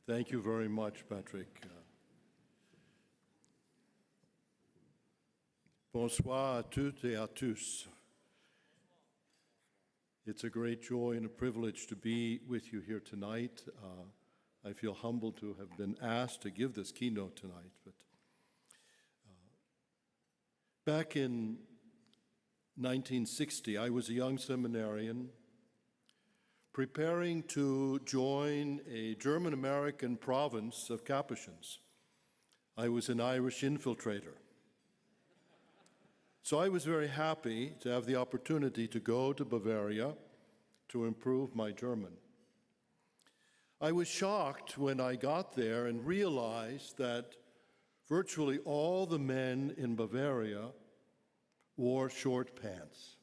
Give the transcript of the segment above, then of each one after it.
Thank you very much, Patrick. Bonsoir à toutes et à tous. It's a great joy and a privilege to be with you here tonight. I feel humbled to have been asked to give this keynote tonight. But back in 1960, I was a young seminarian preparing to join a German-American province of Capuchins. I was an Irish infiltrator. So I was very happy to have the opportunity to go to Bavaria to improve my German. I was shocked when I got there and realized that virtually all the men in Bavaria wore short pants.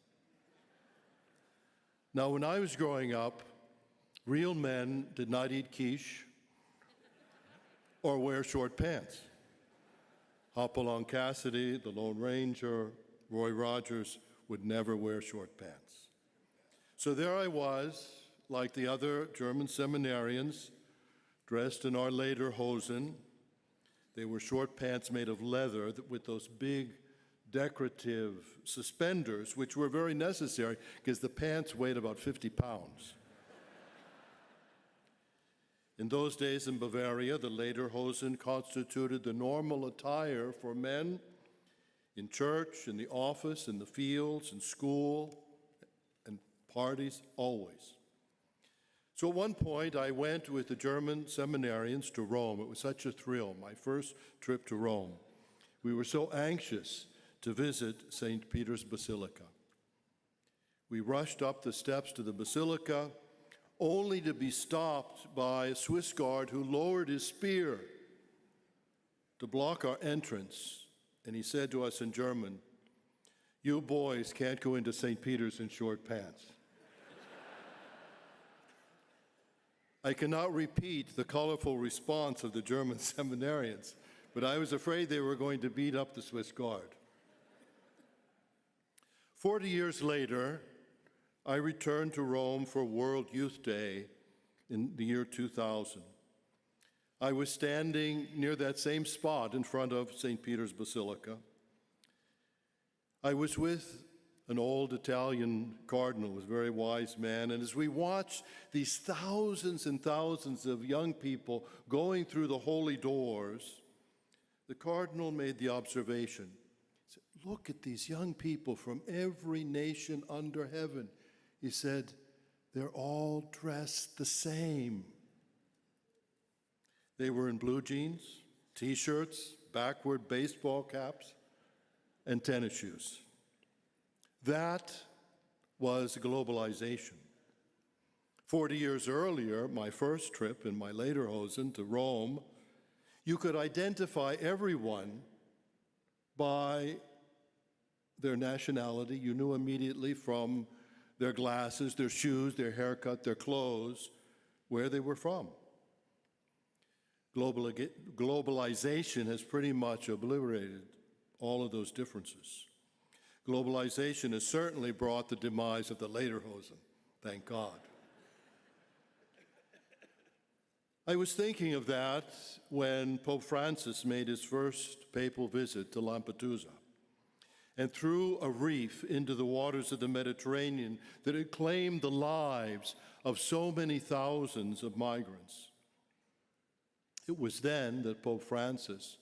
Now, when I was growing up, real men did not eat quiche or wear short pants. Hopalong Cassidy, the Lone Ranger, Roy Rogers would never wear short pants. So there I was, like the other German seminarians, dressed in our lederhosen. They were short pants made of leather with those big decorative suspenders, which were very necessary because the pants weighed about 50 pounds. In those days in Bavaria, the lederhosen constituted the normal attire for men in church, in the office, in the fields, in school, and parties, always. So at one point, I went with the German seminarians to Rome. It was such a thrill, my first trip to Rome. We were so anxious to visit St. Peter's Basilica. We rushed up the steps to the Basilica, only to be stopped by a Swiss guard who lowered his spear to block our entrance. And he said to us in German, "You boys can't go into St. Peter's in short pants." I cannot repeat the colorful response of the German seminarians, but I was afraid they were going to beat up the Swiss guard. 40 years later, I returned to Rome for World Youth Day in the year 2000. I was standing near that same spot in front of St. Peter's Basilica. I was with an old Italian cardinal, a very wise man, and as we watched these thousands and thousands of young people going through the holy doors, the cardinal made the observation. He said, "Look at these young people from every nation under heaven." He said, "They're all dressed the same." They were in blue jeans, T-shirts, backward baseball caps, and tennis shoes. That was globalization. 40 years earlier, my first trip in my lederhosen to Rome, you could identify everyone by their nationality. You knew immediately from their glasses, their shoes, their haircut, their clothes, where they were from. Globalization has pretty much obliterated all of those differences. Globalization has certainly brought the demise of the lederhosen, thank God. I was thinking of that when Pope Francis made his first papal visit to Lampedusa and threw a reef into the waters of the Mediterranean that had claimed the lives of so many thousands of migrants. It was then that Pope Francis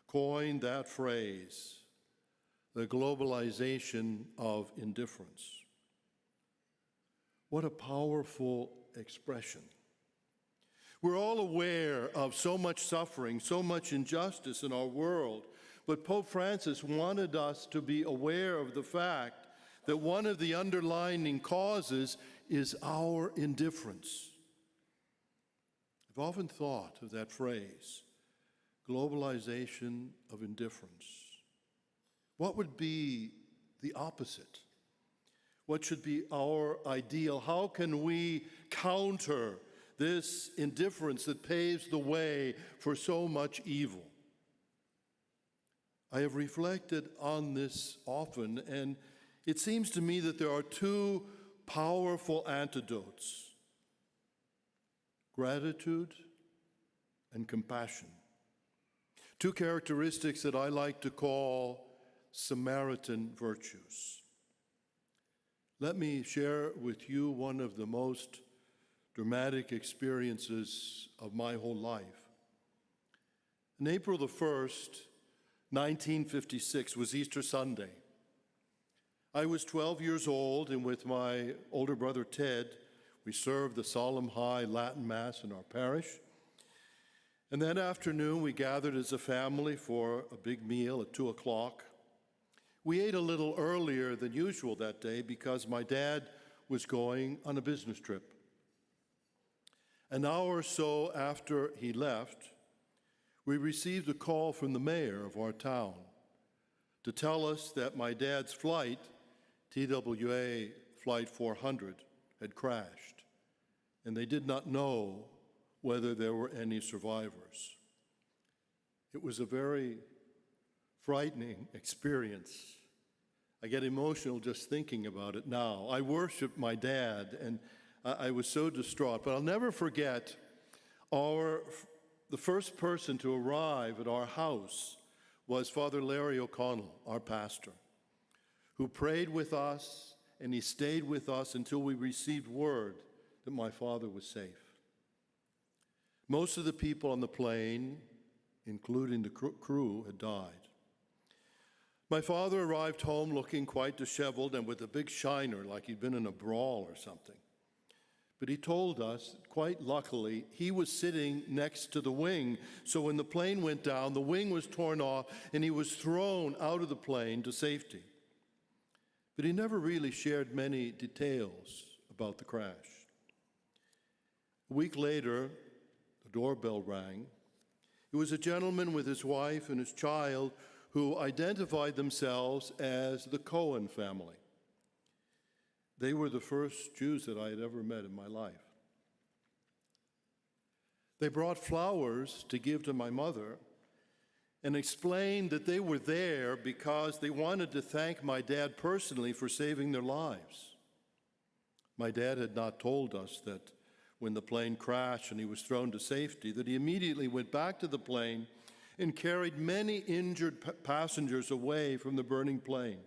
coined that phrase, the globalization of indifference. What a powerful expression. We're all aware of so much suffering, so much injustice in our world, but Pope Francis wanted us to be aware of the fact that one of the underlying causes is our indifference. I've often thought of that phrase, globalization of indifference. What would be the opposite? What should be our ideal? How can we counter this indifference that paves the way for so much evil? I have reflected on this often, and it seems to me that there are two powerful antidotes: gratitude and compassion. Two characteristics that I like to call Samaritan virtues. Let me share with you one of the most dramatic experiences of my whole life. On April the 1st, 1956 was Easter Sunday. I was 12 years old, and with my older brother Ted, we served the solemn high Latin Mass in our parish. And that afternoon, we gathered as a family for a big meal at 2 o'clock. We ate a little earlier than usual that day because my dad was going on a business trip. An hour or so after he left, we received a call from the mayor of our town to tell us that my dad's flight, TWA Flight 400, had crashed, and they did not know whether there were any survivors. It was a very frightening experience. I get emotional just thinking about it now. I worshiped my dad, and I was so distraught. But I'll never forget the first person to arrive at our house was Father Larry O'Connell, our pastor, who prayed with us, and he stayed with us until we received word that my father was safe. Most of the people on the plane, including the crew, had died. My father arrived home looking quite disheveled and with a big shiner, like he'd been in a brawl or something. But he told us, quite luckily, he was sitting next to the wing. So when the plane went down, the wing was torn off and he was thrown out of the plane to safety. But he never really shared many details about the crash. A week later, the doorbell rang. It was a gentleman with his wife and his child who identified themselves as the Cohen family. They were the first Jews that I had ever met in my life. They brought flowers to give to my mother and explained that they were there because they wanted to thank my dad personally for saving their lives. My dad had not told us that when the plane crashed and he was thrown to safety, that he immediately went back to the plane and carried many injured passengers away from the burning plane.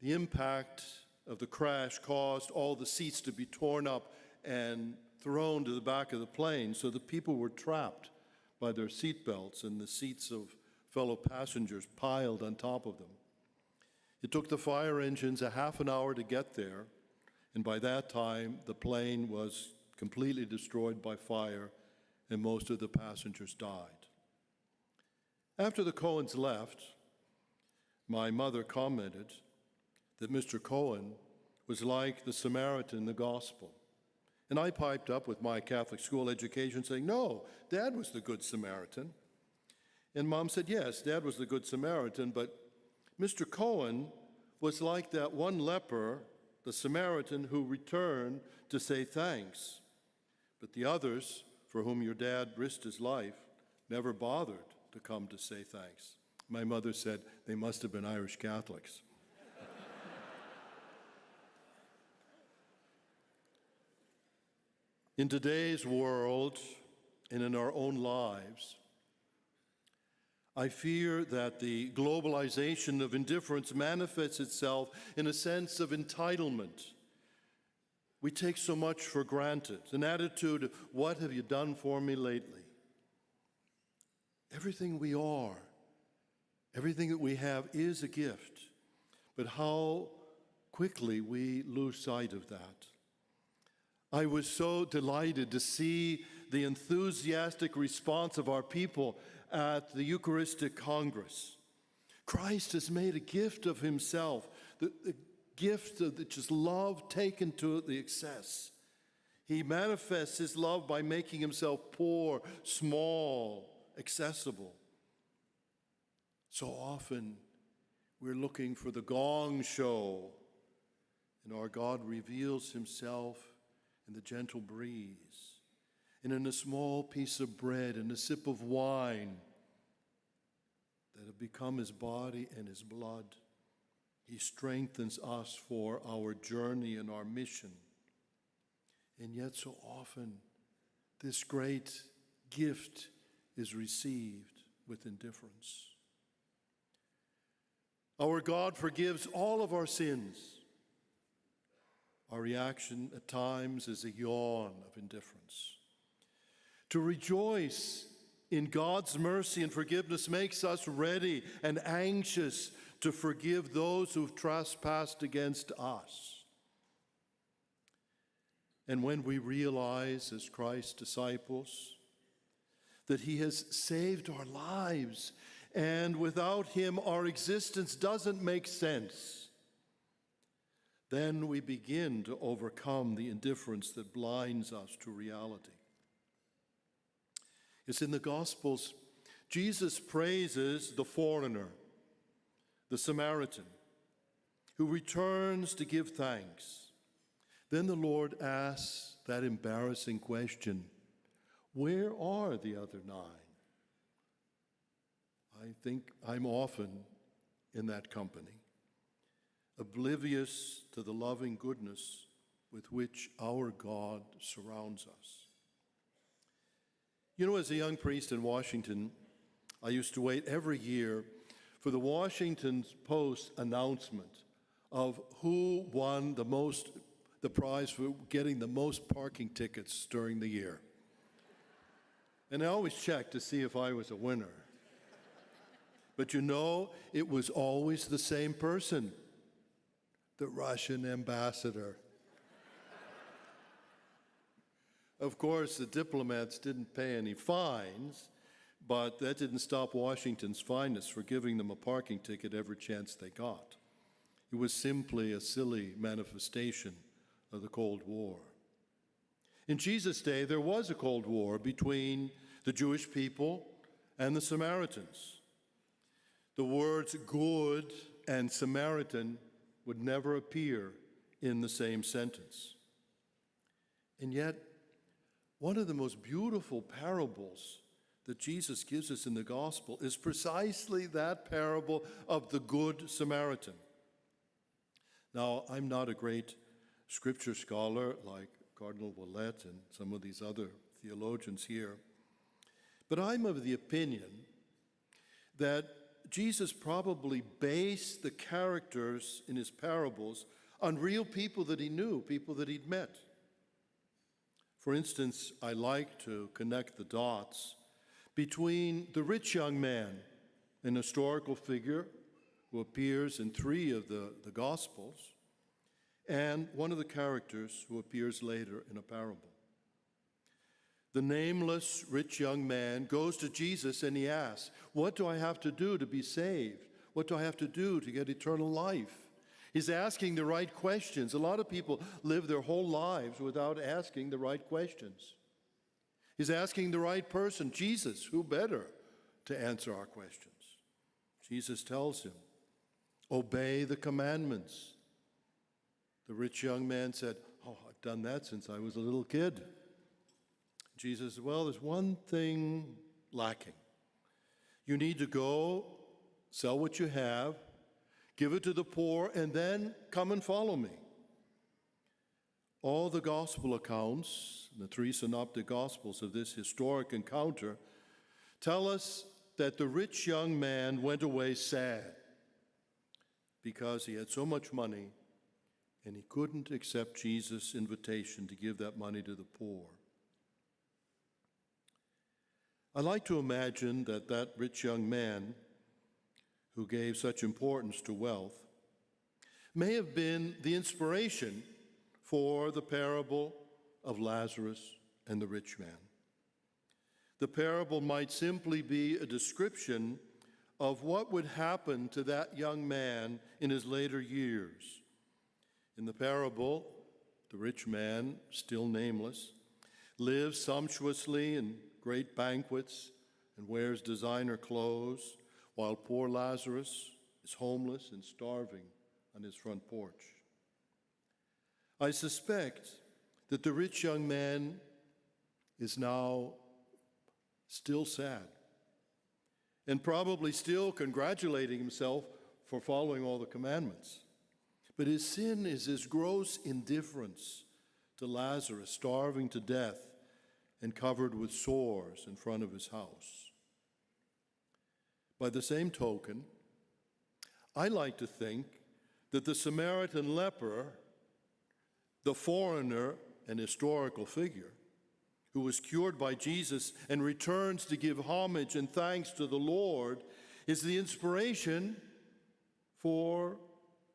The impact of the crash caused all the seats to be torn up and thrown to the back of the plane, so the people were trapped by their seat belts and the seats of fellow passengers piled on top of them. It took the fire engines a half an hour to get there, and by that time, the plane was completely destroyed by fire, and most of the passengers died. After the Cohens left, my mother commented that Mr. Cohen was like the Samaritan in the gospel. And I piped up with my Catholic school education saying, no, Dad was the Good Samaritan. And Mom said, yes, Dad was the Good Samaritan, but Mr. Cohen was like that one leper, the Samaritan, who returned to say thanks. But the others, for whom your dad risked his life, never bothered to come to say thanks. My mother said they must have been Irish Catholics. In today's world and in our own lives, I fear that the globalization of indifference manifests itself in a sense of entitlement. We take so much for granted, an attitude of, what have you done for me lately? Everything we are, everything that we have is a gift, but how quickly we lose sight of that. I was so delighted to see the enthusiastic response of our people at the Eucharistic Congress. Christ has made a gift of himself, the gift of just love taken to the excess. He manifests his love by making himself poor, small, accessible. So often we're looking for the gong show, and our God reveals himself in the gentle breeze, and in a small piece of bread and a sip of wine that have become his body and his blood. He strengthens us for our journey and our mission. And yet so often, this great gift is received with indifference. Our God forgives all of our sins. Our reaction at times is a yawn of indifference. To rejoice in God's mercy and forgiveness makes us ready and anxious to forgive those who've trespassed against us. And when we realize, as Christ's disciples, that He has saved our lives, and without Him our existence doesn't make sense, then we begin to overcome the indifference that blinds us to reality. It's in the Gospels, Jesus praises the foreigner, the Samaritan, who returns to give thanks. Then the Lord asks that embarrassing question, where are the other 9? I think I'm often in that company, oblivious to the loving goodness with which our God surrounds us. You know, as a young priest in Washington, I used to wait every year for the Washington Post announcement of who won the prize for getting the most parking tickets during the year. And I always checked to see if I was a winner. But you know, it was always the same person, the Russian ambassador. Of course, the diplomats didn't pay any fines, but that didn't stop Washington's finest for giving them a parking ticket every chance they got. It was simply a silly manifestation of the Cold War. In Jesus' day, there was a Cold War between the Jewish people and the Samaritans. The words good and Samaritan would never appear in the same sentence. And yet, one of the most beautiful parables that Jesus gives us in the gospel is precisely that parable of the Good Samaritan. Now, I'm not a great scripture scholar like Cardinal Seán and some of these other theologians here, but I'm of the opinion that Jesus probably based the characters in his parables on real people that he knew, people that he'd met. For instance, I like to connect the dots between the rich young man, an historical figure who appears in 3 of the Gospels, and one of the characters who appears later in a parable. The nameless rich young man goes to Jesus and he asks, what do I have to do to be saved? What do I have to do to get eternal life? He's asking the right questions. A lot of people live their whole lives without asking the right questions. He's asking the right person, Jesus, who better to answer our questions? Jesus tells him, obey the commandments. The rich young man said, I've done that since I was a little kid. Jesus said, well, there's one thing lacking. You need to go, sell what you have, give it to the poor, and then come and follow me. All the gospel accounts, the 3 synoptic gospels of this historic encounter, tell us that the rich young man went away sad because he had so much money and he couldn't accept Jesus' invitation to give that money to the poor. I like to imagine that rich young man who gave such importance to wealth may have been the inspiration for the parable of Lazarus and the rich man. The parable might simply be a description of what would happen to that young man in his later years. In the parable, the rich man, still nameless, lives sumptuously in great banquets and wears designer clothes, while poor Lazarus is homeless and starving on his front porch. I suspect that the rich young man is now still sad and probably still congratulating himself for following all the commandments. But his sin is his gross indifference to Lazarus starving to death and covered with sores in front of his house. By the same token, I like to think that the Samaritan leper, the foreigner and historical figure, who was cured by Jesus and returns to give homage and thanks to the Lord, is the inspiration for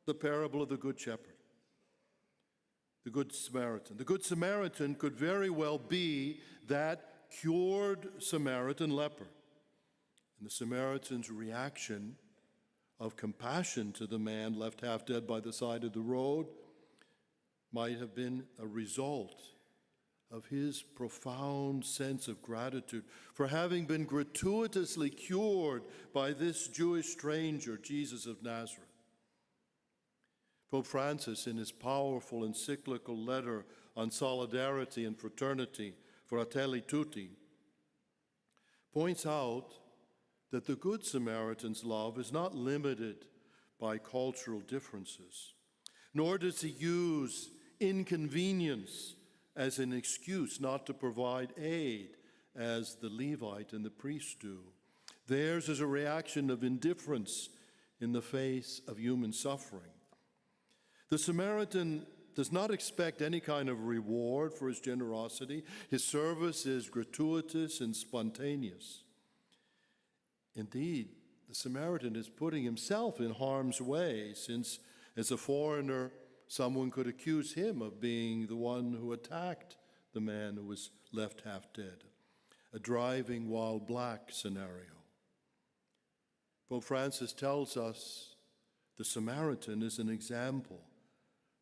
the parable of the Good Shepherd, the Good Samaritan. The Good Samaritan could very well be that cured Samaritan leper. And the Samaritan's reaction of compassion to the man left half dead by the side of the road might have been a result of his profound sense of gratitude for having been gratuitously cured by this Jewish stranger, Jesus of Nazareth. Pope Francis, in his powerful encyclical letter on solidarity and fraternity, Fratelli Tutti, points out that the Good Samaritan's love is not limited by cultural differences, nor does he use inconvenience as an excuse not to provide aid, as the Levite and the priest do. Theirs is a reaction of indifference in the face of human suffering. The Samaritan does not expect any kind of reward for his generosity. His service is gratuitous and spontaneous. Indeed, the Samaritan is putting himself in harm's way, since as a foreigner, someone could accuse him of being the one who attacked the man who was left half dead, a driving while black scenario. Pope Francis tells us the Samaritan is an example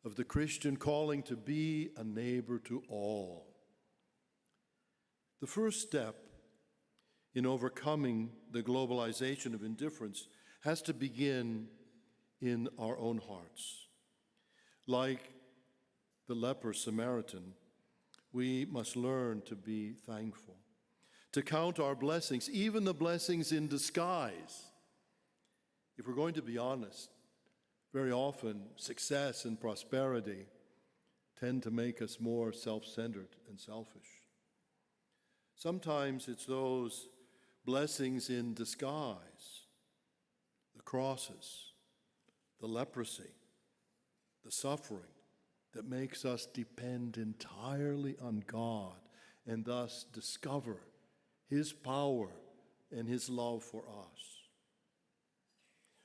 of the Christian calling to be a neighbor to all. The first step in overcoming the globalization of indifference has to begin in our own hearts. Like the leper Samaritan, we must learn to be thankful, to count our blessings, even the blessings in disguise. If we're going to be honest, very often success and prosperity tend to make us more self-centered and selfish. Sometimes it's those blessings in disguise, the crosses, the leprosy, the suffering, that makes us depend entirely on God and thus discover His power and His love for us.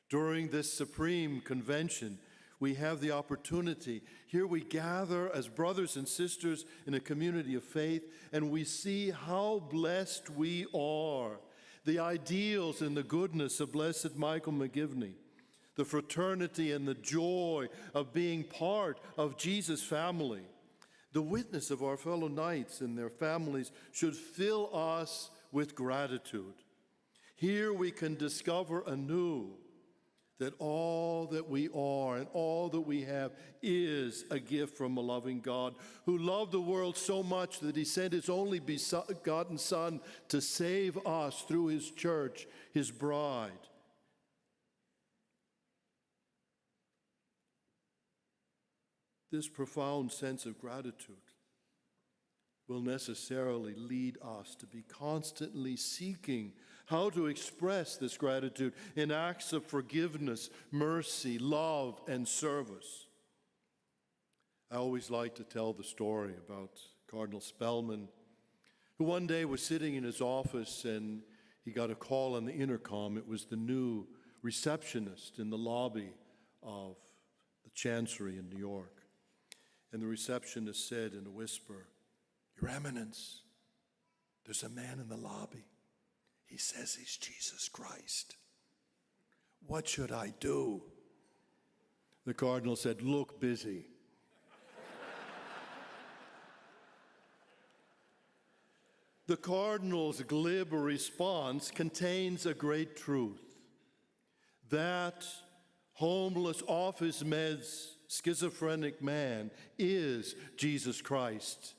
During this Supreme Convention, we have the opportunity. Here we gather as brothers and sisters in a community of faith, and we see how blessed we are. The ideals and the goodness of Blessed Michael McGivney, the fraternity and the joy of being part of Jesus' family, the witness of our fellow knights and their families should fill us with gratitude. Here we can discover anew that all that we are and all that we have is a gift from a loving God who loved the world so much that He sent His only begotten Son to save us through His church, His bride. This profound sense of gratitude will necessarily lead us to be constantly seeking how to express this gratitude in acts of forgiveness, mercy, love, and service. I always like to tell the story about Cardinal Spellman, who one day was sitting in his office and he got a call on the intercom. It was the new receptionist in the lobby of the Chancery in New York. And the receptionist said in a whisper, "Your Eminence, there's a man in the lobby. He says he's Jesus Christ. What should I do?" The Cardinal said, "Look busy." The Cardinal's glib response contains a great truth. That homeless office meds schizophrenic man is Jesus Christ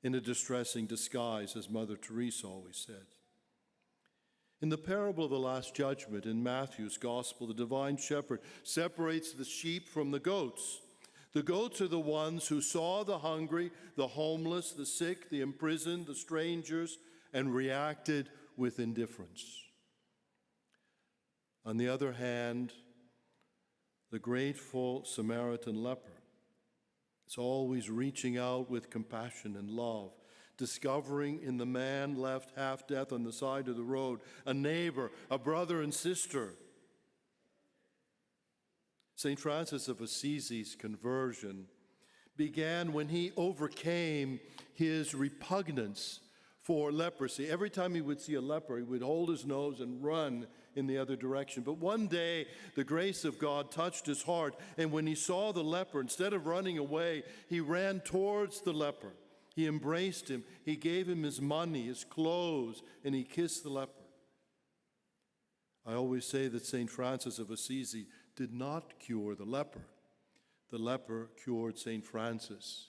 in a distressing disguise, as Mother Teresa always said. In the parable of the Last Judgment in Matthew's Gospel, the divine shepherd separates the sheep from the goats. The goats are the ones who saw the hungry, the homeless, the sick, the imprisoned, the strangers, and reacted with indifference. On the other hand, the grateful Samaritan leper is always reaching out with compassion and love, discovering in the man left half-dead on the side of the road a neighbor, a brother and sister. St. Francis of Assisi's conversion began when he overcame his repugnance for leprosy. Every time he would see a leper, he would hold his nose and run in the other direction. But one day, the grace of God touched his heart, and when he saw the leper, instead of running away, he ran towards the leper. He embraced him, he gave him his money, his clothes, and he kissed the leper. I always say that St. Francis of Assisi did not cure the leper. The leper cured St. Francis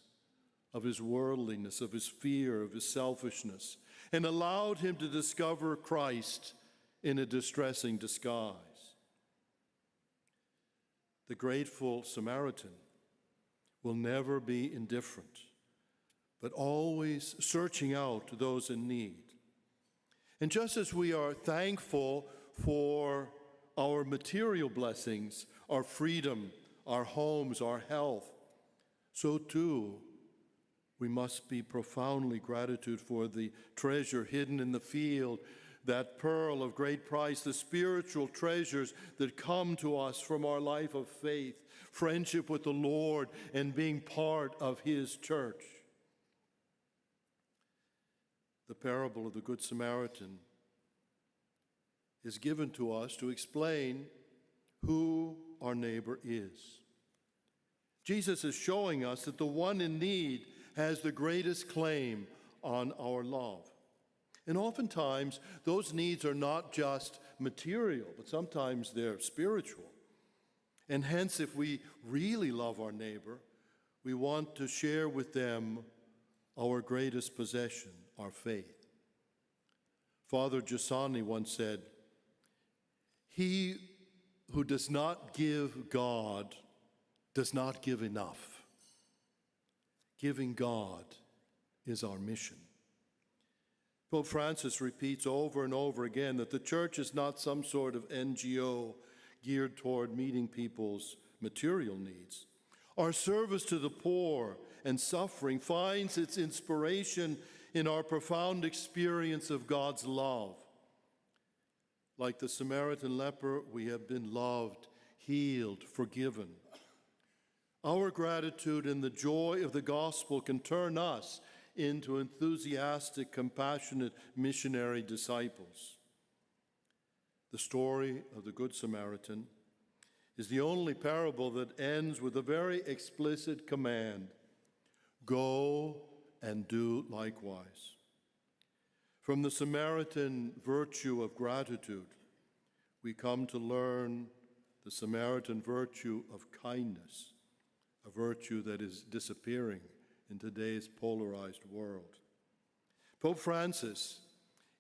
of his worldliness, of his fear, of his selfishness, and allowed him to discover Christ in a distressing disguise. The grateful Samaritan will never be indifferent, but always searching out those in need. And just as we are thankful for our material blessings, our freedom, our homes, our health, so too we must be profoundly gratitude for the treasure hidden in the field, that pearl of great price, the spiritual treasures that come to us from our life of faith, friendship with the Lord, and being part of His church. The parable of the Good Samaritan is given to us to explain who our neighbor is. Jesus is showing us that the one in need has the greatest claim on our love. And oftentimes, those needs are not just material, but sometimes they're spiritual. And hence, if we really love our neighbor, we want to share with them our greatest possession, our faith. Father Giussani once said, "He who does not give God does not give enough. Giving God is our mission." Pope Francis repeats over and over again that the church is not some sort of NGO geared toward meeting people's material needs. Our service to the poor and suffering finds its inspiration in our profound experience of God's love. Like the Samaritan leper, we have been loved, healed, forgiven. Our gratitude and the joy of the gospel can turn us into enthusiastic, compassionate missionary disciples. The story of the Good Samaritan is the only parable that ends with a very explicit command: go and do likewise. From the Samaritan virtue of gratitude, we come to learn the Samaritan virtue of kindness, a virtue that is disappearing in today's polarized world. Pope Francis,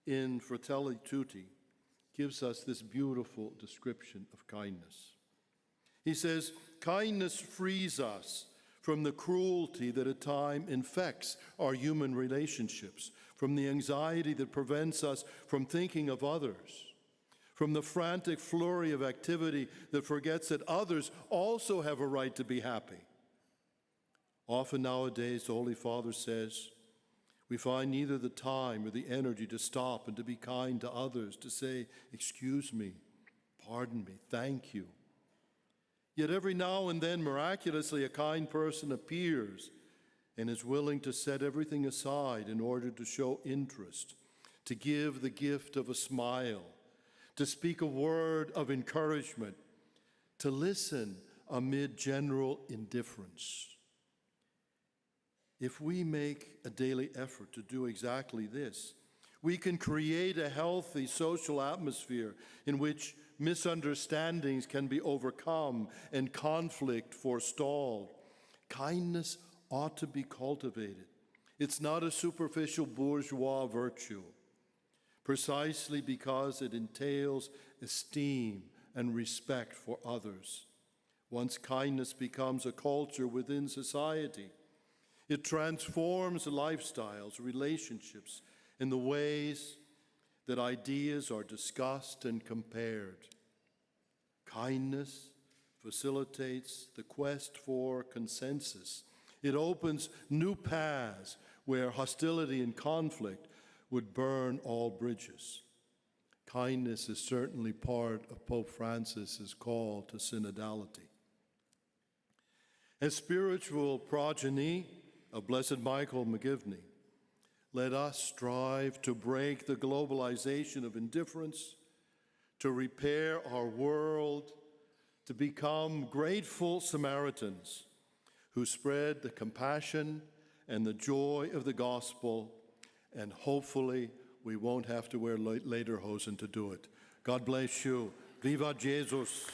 in Fratelli Tutti, gives us this beautiful description of kindness. He says, kindness frees us from the cruelty that at times infects our human relationships, from the anxiety that prevents us from thinking of others, from the frantic flurry of activity that forgets that others also have a right to be happy. Often nowadays, the Holy Father says, we find neither the time or the energy to stop and to be kind to others, to say, excuse me, pardon me, thank you. Yet every now and then, miraculously, a kind person appears and is willing to set everything aside in order to show interest, to give the gift of a smile, to speak a word of encouragement, to listen amid general indifference. If we make a daily effort to do exactly this, we can create a healthy social atmosphere in which misunderstandings can be overcome and conflict forestalled. Kindness ought to be cultivated. It's not a superficial bourgeois virtue, precisely because it entails esteem and respect for others. Once kindness becomes a culture within society, it transforms lifestyles, relationships, and the ways that ideas are discussed and compared. Kindness facilitates the quest for consensus. It opens new paths where hostility and conflict would burn all bridges. Kindness is certainly part of Pope Francis's call to synodality. As spiritual progeny of Blessed Michael McGivney, let us strive to break the globalization of indifference, to repair our world, to become grateful Samaritans who spread the compassion and the joy of the gospel, and hopefully we won't have to wear lederhosen to do it. God bless you. Viva Jesus.